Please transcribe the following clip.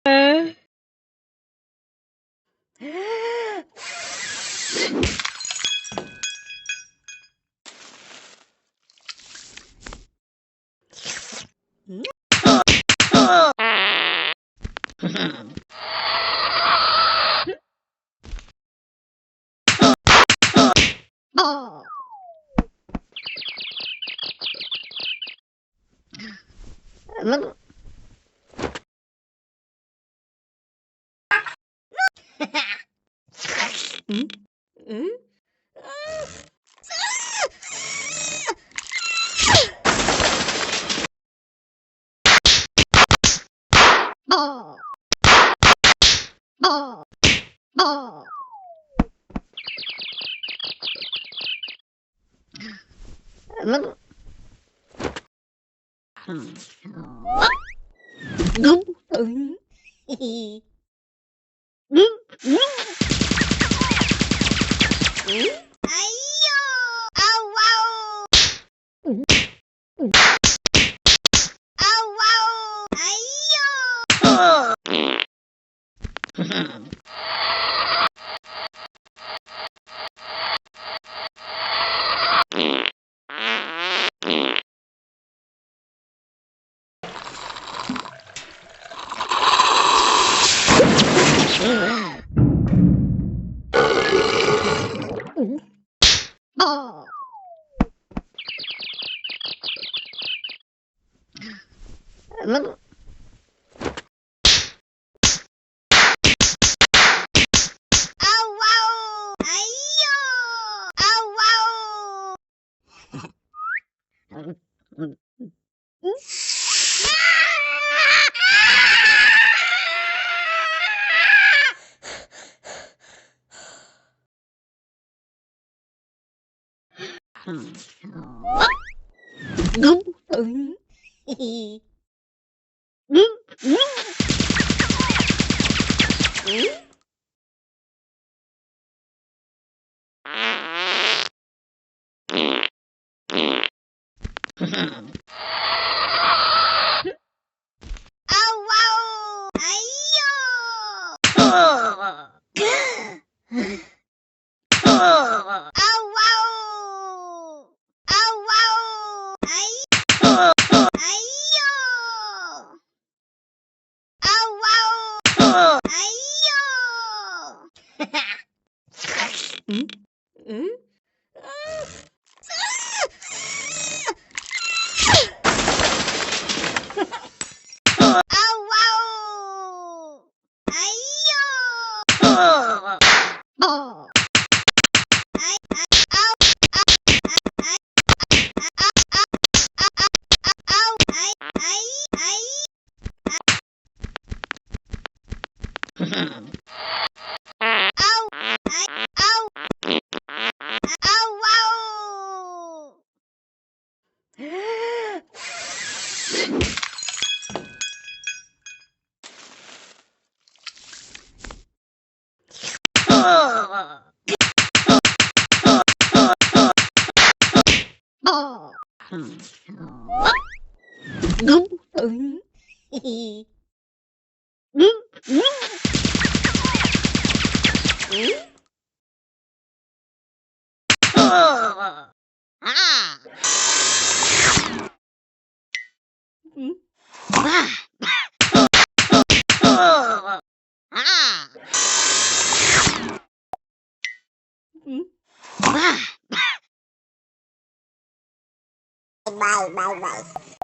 네. 음? 어. 음. 응? 응? 어. 어. 어. 음. 어. 응? 응? 히히. 응? 응? 응? 아이요. 아우 와우. 응? 응. 아우 와우. 아이요. 응? 어. 음. 아우 와우. 아이요. 아우 와우. 응? 응? 응? 어. 응? 응? 히히. 응? 응? 응? 아우 와우. 아이요. 아우 와우. 아우 와우. 아이요. 아우 와우. 아이요. 응? 응? 아우 와우. 아이요. 어. 아이 아우 아우 아이 아이 아우 아우 아우 와우. 어. 어. 응? 응? 히히. 응? 응? 응? 아. 응? 아. 아. 응? 아. 바이 바이 바이.